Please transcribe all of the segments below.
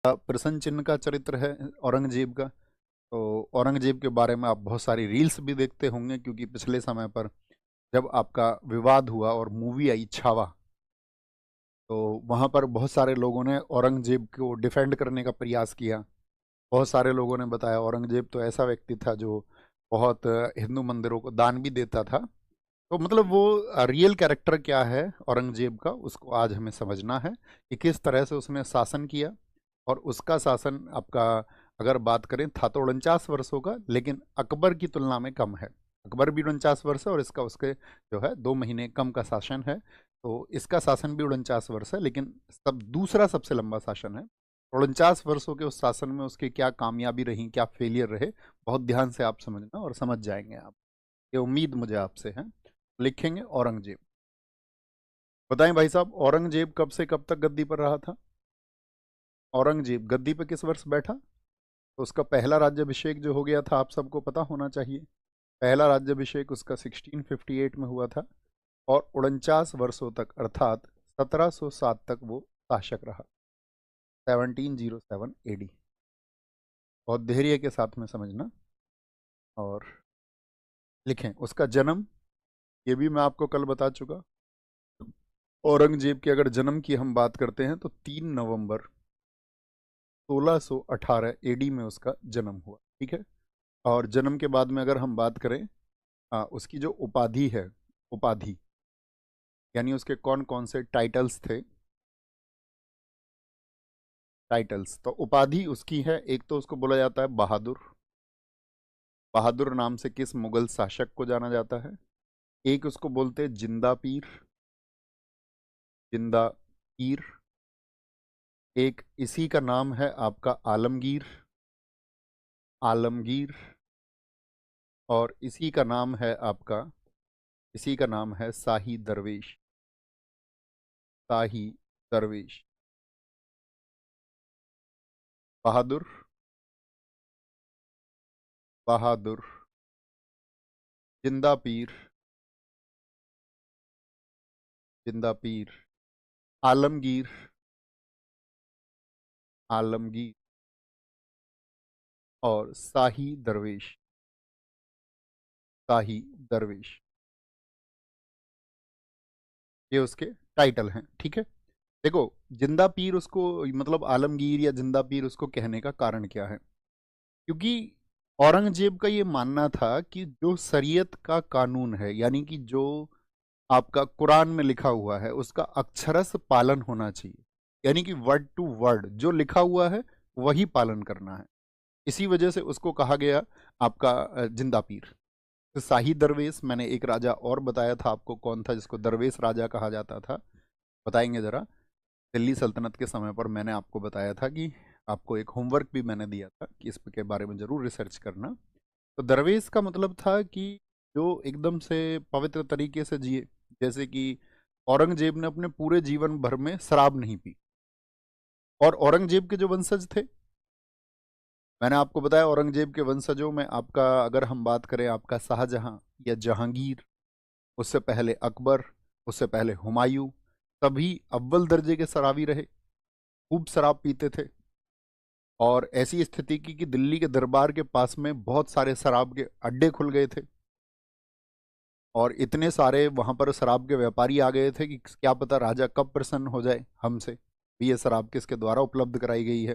प्रसन्न चिन्ह का चरित्र है औरंगजेब का। तो औरंगजेब के बारे में आप बहुत सारी रील्स भी देखते होंगे, क्योंकि पिछले समय पर जब आपका विवाद हुआ और मूवी आई छावा, तो वहाँ पर बहुत सारे लोगों ने औरंगजेब को डिफेंड करने का प्रयास किया। बहुत सारे लोगों ने बताया औरंगजेब तो ऐसा व्यक्ति था जो बहुत हिंदू मंदिरों को दान भी देता था। तो मतलब वो रियल कैरेक्टर क्या है औरंगजेब का, उसको आज हमें समझना है कि किस तरह से उसने शासन किया। और उसका शासन आपका अगर बात करें था तो 49 वर्षों का, लेकिन अकबर की तुलना में कम है। अकबर भी 49 वर्ष है और इसका उसके जो है 2 महीने कम का शासन है। तो इसका शासन भी 49 वर्ष है, लेकिन सब दूसरा सबसे लंबा शासन है। 49 वर्षों के उस शासन में उसकी क्या कामयाबी रही, क्या फेलियर रहे, बहुत ध्यान से आप समझना और समझ जाएंगे आप। ये उम्मीद मुझे आपसे है। लिखेंगे औरंगजेब। बताएं भाई साहब, औरंगजेब कब से कब तक गद्दी पर रहा था? औरंगजेब गद्दी पर किस वर्ष बैठा? तो उसका पहला राज्याभिषेक जो हो गया था आप सबको पता होना चाहिए। पहला राज्याभिषेक उसका 1658 में हुआ था और 49 वर्षों तक अर्थात 1707 तक वो शासक रहा। 1707 AD। बहुत धैर्य के साथ में समझना और लिखें। उसका जन्म ये भी मैं आपको कल बता चुका। औरंगजेब के अगर जन्म की हम बात करते हैं तो 3 नवंबर 1618 AD में उसका जन्म हुआ। ठीक है। और जन्म के बाद में अगर हम बात करें उसकी जो उपाधि है, उपाधि यानी उसके कौन कौन से टाइटल्स थे। टाइटल्स तो उपाधि उसकी है, एक तो उसको बोला जाता है बहादुर। बहादुर नाम से किस मुगल शासक को जाना जाता है? एक उसको बोलते हैं जिंदा पीर। जिंदा पीर। एक इसी का नाम है आपका आलमगीर। आलमगीर। और इसी का नाम है आपका, इसी का नाम है शाही दरवेश। शाही दरवेश। बहादुर। बहादुर। जिंदा पीर। जिंदा पीर। आलमगीर। आलमगीर। और शाही दरवेश। शाही दरवेश। ये उसके टाइटल हैं। ठीक है। देखो, जिंदा पीर उसको मतलब आलमगीर या जिंदा पीर उसको कहने का कारण क्या है? क्योंकि औरंगजेब का ये मानना था कि जो शरीयत का कानून है, यानी कि जो आपका कुरान में लिखा हुआ है, उसका अक्षरश पालन होना चाहिए। यानी कि वर्ड टू वर्ड जो लिखा हुआ है वही पालन करना है। इसी वजह से उसको कहा गया आपका जिंदा पीर। तो शाही दरवेश मैंने एक राजा और बताया था आपको, कौन था जिसको दरवेश राजा कहा जाता था? बताएंगे जरा। दिल्ली सल्तनत के समय पर मैंने आपको बताया था कि आपको एक होमवर्क भी मैंने दिया था कि इसके बारे में जरूर रिसर्च करना। तो दरवेश का मतलब था कि जो एकदम से पवित्र तरीके से जिए। जैसे कि औरंगजेब ने अपने पूरे जीवन भर में शराब नहीं पी। और औरंगजेब के जो वंशज थे, मैंने आपको बताया औरंगजेब के वंशजों में आपका अगर हम बात करें आपका शाहजहां या जहांगीर, उससे पहले अकबर, उससे पहले हुमायूं, सभी अव्वल दर्जे के शराबी रहे। खूब शराब पीते थे। और ऐसी स्थिति की कि दिल्ली के दरबार के पास में बहुत सारे शराब के अड्डे खुल गए थे। और इतने सारे वहां पर शराब के व्यापारी आ गए थे कि क्या पता राजा कब प्रसन्न हो जाए हमसे, भी ये शराब किसके द्वारा उपलब्ध कराई गई है।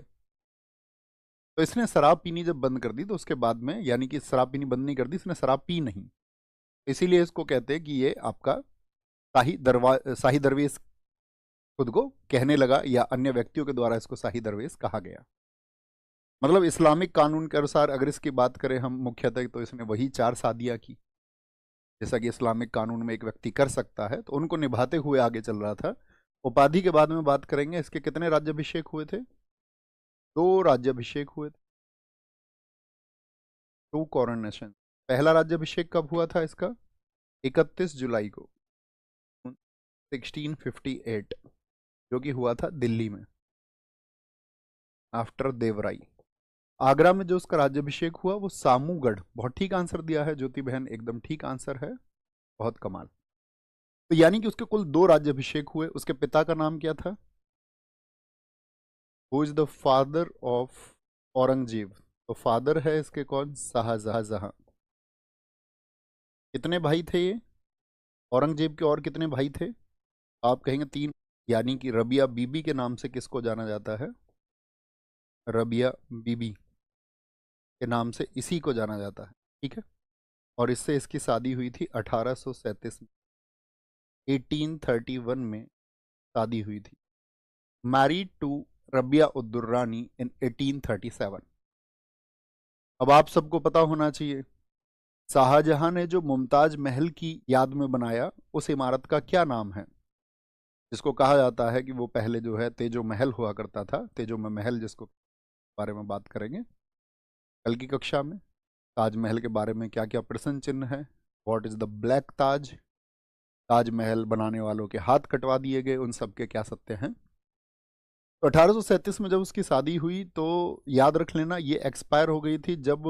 तो इसने शराब पीनी जब बंद कर दी तो उसके बाद में, यानी कि शराब पीनी बंद नहीं कर दी, इसने शराब पी नहीं। इसीलिए इसको कहते हैं कि ये आपका शाही दरवेश खुद को कहने लगा, या अन्य व्यक्तियों के द्वारा इसको शाही दरवेश कहा गया। मतलब इस्लामिक कानून के अनुसार अगर इसकी बात करें हम मुख्यतः, तो इसने वही 4 शादियां की जैसा कि इस्लामिक कानून में एक व्यक्ति कर सकता है, तो उनको निभाते हुए आगे चल रहा था। उपाधि के बाद में बात करेंगे। इसके कितने राज्याभिषेक हुए थे? 2 राज्याभिषेक हुए थे। 2 कॉरोनेशन। पहला राज्याभिषेक कब हुआ था इसका? 31 जुलाई को 1658, जो कि हुआ था दिल्ली में आफ्टर देवराई। आगरा में जो उसका राज्याभिषेक हुआ वो सामूगढ़। बहुत ठीक आंसर दिया है ज्योति बहन, एकदम ठीक आंसर है। बहुत कमाल। तो यानी कि उसके कुल 2 राज्याभिषेक हुए। उसके पिता का नाम क्या था? Who is the father of Aurangzeb? तो फादर है इसके कौन? शाहजहां। कितने भाई थे ये औरंगजेब के? और कितने भाई थे? आप कहेंगे 3, यानी कि रबिया बीबी के नाम से किसको जाना जाता है? रबिया बीबी के नाम से इसी को जाना जाता है, ठीक है। और इससे इसकी शादी हुई थी 1837 में, 1831 में शादी हुई थी। मैरिड टू रबिया उद्दुर्रानी इन 1837। अब आप सबको पता होना चाहिए, शाहजहां ने जो मुमताज महल की याद में बनाया उस इमारत का क्या नाम है, जिसको कहा जाता है कि वो पहले जो है तेजो महल हुआ करता था, तेजो में महल, जिसको बारे में बात करेंगे कल की कक्षा में। ताजमहल के बारे में क्या क्या प्रश्न चिन्ह है, व्हाट इज द ब्लैक ताज, ताजमहल बनाने वालों के हाथ कटवा दिए गए, उन सब के क्या सत्य हैं। तो 1837 में जब उसकी शादी हुई तो याद रख लेना ये एक्सपायर हो गई थी जब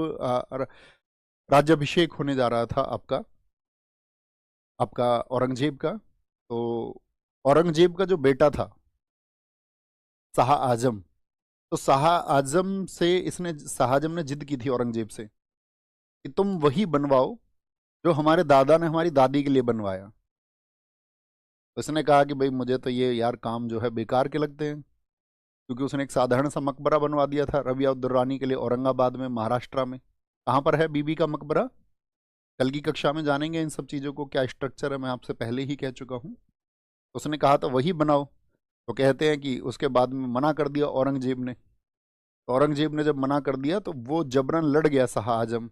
राज्याभिषेक होने जा रहा था आपका आपका औरंगजेब का। तो औरंगजेब का जो बेटा था शाह आजम, तो शाह आजम से इसने शाह आजम ने जिद की थी औरंगजेब से कि तुम वही बनवाओ जो हमारे दादा ने हमारी दादी के लिए बनवाया। तो इसने कहा कि भाई मुझे तो ये यार काम जो है बेकार के लगते हैं, क्योंकि उसने एक साधारण सा मकबरा बनवा दिया था रबिया दुर्रानी के लिए औरंगाबाद में, महाराष्ट्र में। कहाँ पर है बीबी का मकबरा? कल की कक्षा में जानेंगे इन सब चीज़ों को, क्या स्ट्रक्चर है, मैं आपसे पहले ही कह चुका हूँ। उसने कहा था वही बनाओ, तो कहते हैं कि उसके बाद में मना कर दिया औरंगजेब ने। तो औरंगजेब ने जब मना कर दिया तो वो जबरन लड़ गया शाह आजम,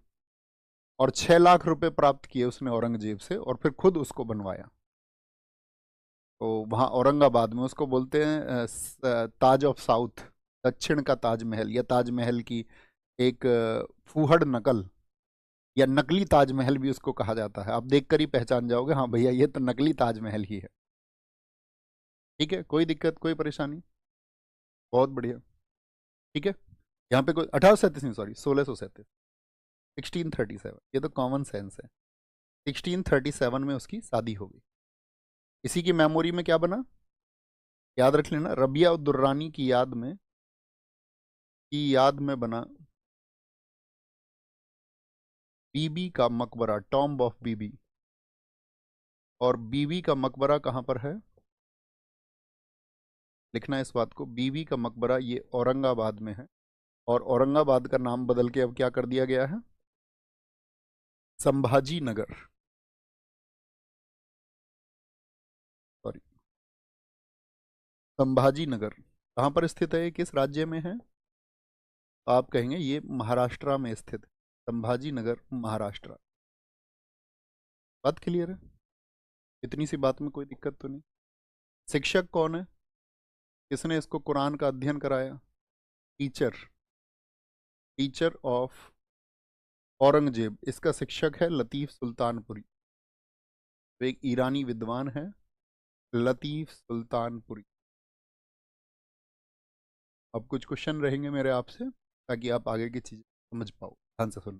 और 6 लाख रुपए प्राप्त किए उसने औरंगजेब से, और फिर खुद उसको बनवाया। तो वहाँ औरंगाबाद में उसको बोलते हैं ताज ऑफ साउथ, दक्षिण का ताजमहल, या ताजमहल की एक फूहड़ नकल, या नकली ताजमहल भी उसको कहा जाता है। आप देखकर ही पहचान जाओगे, हाँ भैया ये तो नकली ताजमहल ही है। ठीक है, कोई दिक्कत कोई परेशानी? बहुत बढ़िया, ठीक है। यहाँ पे कोई 1837 नहीं, सॉरी 1637, 1637, ये तो कॉमन सेंस है। 1637 में उसकी शादी हो गई। इसी की मेमोरी में क्या बना, याद रख लेना, रबिया उद दुर्रानी की याद में बना बीबी का मकबरा, टॉम्ब ऑफ बीबी। और बीबी का मकबरा कहाँ पर है, लिखना है इस बात को। बीबी का मकबरा ये औरंगाबाद में है, और औरंगाबाद का नाम बदल के अब क्या कर दिया गया है, संभाजी नगर, सॉरी संभाजी नगर। कहाँ पर स्थित है, किस राज्य में है? तो आप कहेंगे ये महाराष्ट्र में स्थित है, संभाजी नगर महाराष्ट्र। बात क्लियर है? इतनी सी बात में कोई दिक्कत तो नहीं? शिक्षक कौन है, किसने इसको कुरान का अध्ययन कराया? टीचर, टीचर ऑफ औरंगजेब, इसका शिक्षक है लतीफ़ सुल्तानपुरी। तो एक ईरानी विद्वान है लतीफ़ सुल्तानपुरी। अब कुछ क्वेश्चन रहेंगे मेरे आपसे, ताकि आप आगे की चीज़ समझ पाओ, ध्यान से सुनो।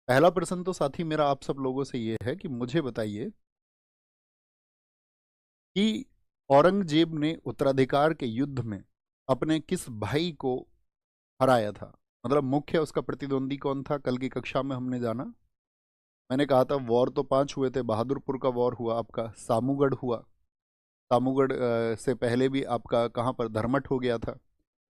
पहला प्रश्न तो साथी मेरा आप सब लोगों से ये है कि मुझे बताइए कि औरंगजेब ने उत्तराधिकार के युद्ध में अपने किस भाई को हराया था, मतलब मुख्य उसका प्रतिद्वंदी कौन था? कल की कक्षा में हमने जाना, मैंने कहा था वॉर तो 5 हुए थे। बहादुरपुर का वॉर हुआ, आपका सामूगढ़ हुआ, सामूगढ़ से पहले भी आपका कहाँ पर धर्मठ हो गया था,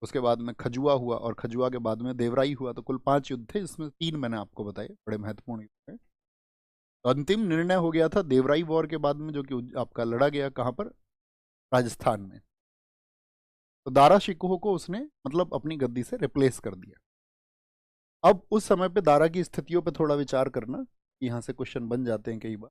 उसके बाद में खजुआ हुआ, और खजुआ के बाद में देवराई हुआ। तो कुल 5 युद्ध थे, जिसमें 3 मैंने आपको बताए बड़े महत्वपूर्ण युद्ध थे। तो अंतिम निर्णय हो गया था देवराई वॉर के बाद में, जो कि आपका लड़ा गया कहाँ पर, राजस्थान में। तो दारा शिकोह को उसने मतलब अपनी गद्दी से रिप्लेस कर दिया। अब उस समय पे दारा की स्थितियों पे थोड़ा विचार करना, यहाँ से क्वेश्चन बन जाते हैं कई बार।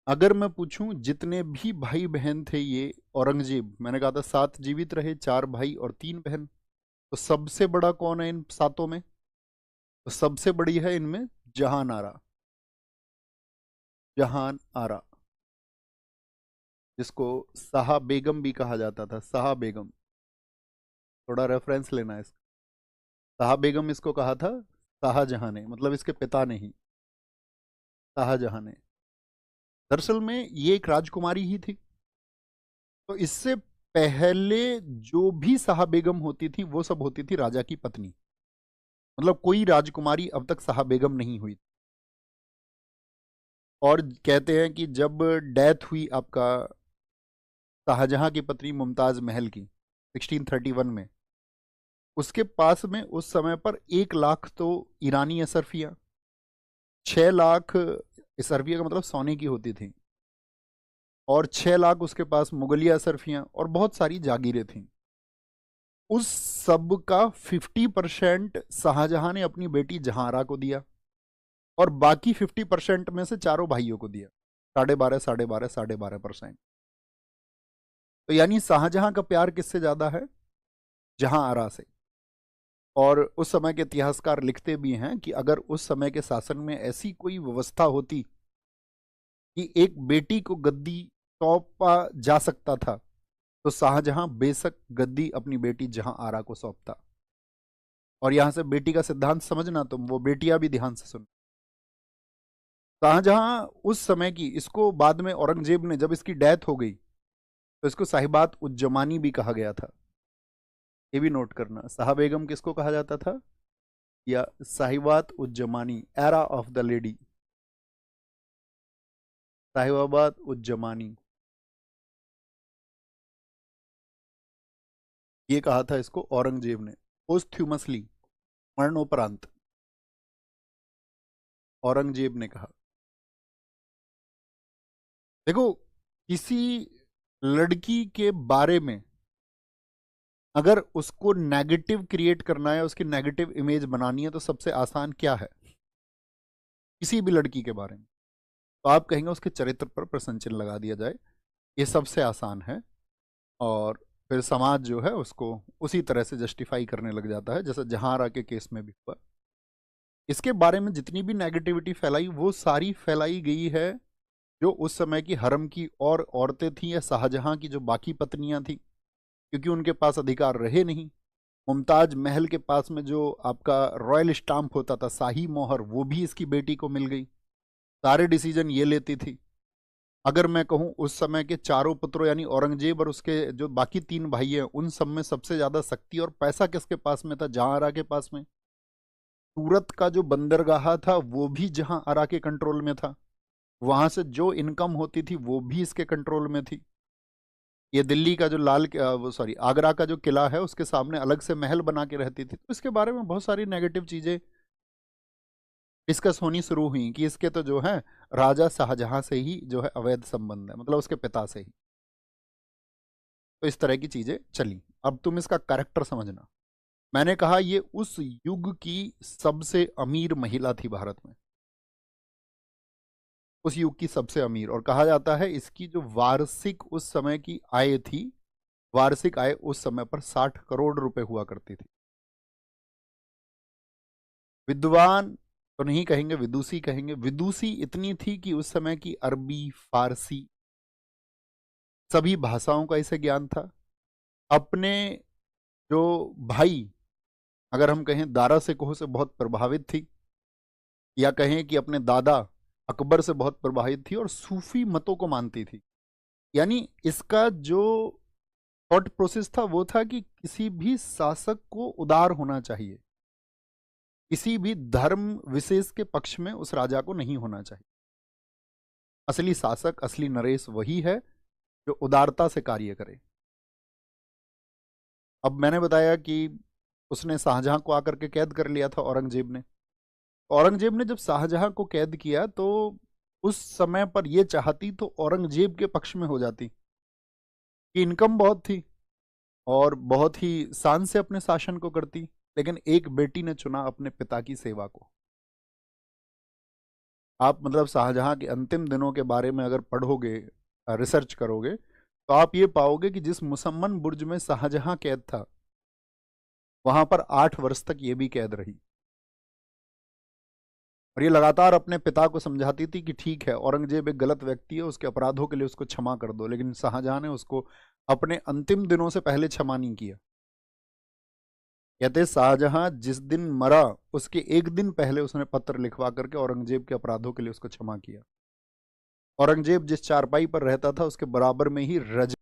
अगर मैं पूछूं जितने भी भाई बहन थे ये औरंगजेब, मैंने कहा था 7 जीवित रहे, 4 भाई और 3 बहन, तो सबसे बड़ा कौन है इन 7 में? तो सबसे बड़ी है इनमें जहान आरा, जहान आरा, जिसको शाह बेगम भी कहा जाता था, शाह बेगम। थोड़ा रेफरेंस लेना है इसका। शाह बेगम इसको कहा था शाहजहां ने, मतलब इसके पिता ने ही, शाहजहां ने। दरअसल में ये एक राजकुमारी ही थी। तो इससे पहले जो भी शाह बेगम होती थी वो सब होती थी राजा की पत्नी, मतलब कोई राजकुमारी अब तक शाह बेगम नहीं हुई। और कहते हैं कि जब डेथ हुई आपका शाहजहां की पत्नी मुमताज महल की 1631 में, उसके पास में उस समय पर 1 लाख तो ईरानी असरफियां, 6 लाख असरफिया का मतलब सोने की होती थी, और 6 लाख उसके पास मुगलिया असरफियां, और बहुत सारी जागीरें थीं। उस सब का 50% शाहजहां ने अपनी बेटी जहांआरा को दिया, और बाकी 50% में से चारों भाइयों को दिया, 12.5 12.5 12.5%। तो यानी शाहजहां का प्यार किससे ज्यादा है? जहांआरा से। और उस समय के इतिहासकार लिखते भी हैं कि अगर उस समय के शासन में ऐसी कोई व्यवस्था होती कि एक बेटी को गद्दी सौंपा जा सकता था, तो शाहजहां बेशक गद्दी अपनी बेटी जहांआरा को सौंपता। और यहां से बेटी का सिद्धांत समझना तुम, वो बेटियां भी ध्यान से सुन। शाहजहां उस समय की, इसको बाद में औरंगजेब ने, जब इसकी डेथ हो गई तो इसको साहिबात उज्जमानी भी कहा गया था। ये भी नोट करना, शाह बेगम किसको कहा जाता था? या साहिबात उज्जमानी, एरा ऑफ द लेडी, साहिबात उज्जमानी, ये कहा था इसको औरंगजेब ने पोस्ट्यूमसली, मरणोपरांत औरंगजेब ने कहा। देखो, किसी लड़की के बारे में अगर उसको नेगेटिव क्रिएट करना है, उसकी नेगेटिव इमेज बनानी है, तो सबसे आसान क्या है? किसी भी लड़की के बारे में तो आप कहेंगे उसके चरित्र पर प्रश्न चिन्ह लगा दिया जाए, ये सबसे आसान है। और फिर समाज जो है उसको उसी तरह से जस्टिफाई करने लग जाता है, जैसे जहांआरा के केस में भी हुआ। इसके बारे में जितनी भी नेगेटिविटी फैलाई, वो सारी फैलाई गई है जो उस समय की हरम की और औरतें थीं, या शाहजहां की जो बाकी पत्नियां थीं, क्योंकि उनके पास अधिकार रहे नहीं। मुमताज महल के पास में जो आपका रॉयल स्टाम्प होता था, शाही मोहर, वो भी इसकी बेटी को मिल गई। सारे डिसीजन ये लेती थी। अगर मैं कहूं उस समय के चारों पुत्रों यानी औरंगजेब और उसके जो बाकी 3 भाई हैं, उन सब में सबसे ज्यादा शक्ति और पैसा किसके पास में था? जहांआरा के पास में। सूरत का जो बंदरगाह था वो भी जहांआरा के कंट्रोल में था, वहां से जो इनकम होती थी वो भी इसके कंट्रोल में थी। ये दिल्ली का जो वो सॉरी आगरा का जो किला है, उसके सामने अलग से महल बना के रहती थी। तो इसके बारे में बहुत सारी नेगेटिव चीजें डिस्कस होनी शुरू हुई कि इसके तो जो है राजा शाहजहां से ही जो है अवैध संबंध है, मतलब उसके पिता से ही। तो इस तरह की चीजें चली। अब तुम इसका कैरेक्टर समझना। मैंने कहा ये उस युग की सबसे अमीर महिला थी भारत में, उस युग की सबसे अमीर। और कहा जाता है इसकी जो वार्षिक उस समय की आय थी, वार्षिक आय उस समय पर 60 करोड़ रुपए हुआ करती थी। विद्वान तो नहीं कहेंगे, विदुषी कहेंगे। विदुषी इतनी थी कि उस समय की अरबी, फारसी, सभी भाषाओं का इसे ज्ञान था। अपने जो भाई, अगर हम कहें दारा सिकोह से बहुत प्रभावित थी, या कहें कि अपने दादा अकबर से बहुत प्रभावित थी, और सूफी मतों को मानती थी। यानी इसका जो थॉट प्रोसेस था वो था कि किसी भी शासक को उदार होना चाहिए, किसी भी धर्म विशेष के पक्ष में उस राजा को नहीं होना चाहिए। असली शासक, असली नरेश वही है जो उदारता से कार्य करे। अब मैंने बताया कि उसने शाहजहां को आकर के कैद कर लिया था औरंगजेब ने। औरंगजेब ने जब शाहजहां को कैद किया तो उस समय पर यह चाहती तो औरंगजेब के पक्ष में हो जाती कि इनकम बहुत थी और बहुत ही शान से अपने शासन को करती, लेकिन एक बेटी ने चुना अपने पिता की सेवा को। आप मतलब शाहजहां के अंतिम दिनों के बारे में अगर पढ़ोगे, रिसर्च करोगे, तो आप ये पाओगे कि जिस मुसम्मन बुर्ज में शाहजहां कैद था, वहां पर 8 वर्ष तक ये भी कैद रही। और ये लगातार अपने पिता को समझाती थी कि ठीक है, औरंगजेब एक गलत व्यक्ति है, उसके अपराधों के लिए उसको क्षमा कर दो। लेकिन शाहजहां ने उसको अपने अंतिम दिनों से पहले क्षमा नहीं किया। कहते शाहजहां जिस दिन मरा उसके एक दिन पहले उसने पत्र लिखवा करके औरंगजेब के अपराधों के लिए उसको क्षमा किया। औरंगजेब जिस चारपाई पर रहता था उसके बराबर में ही रज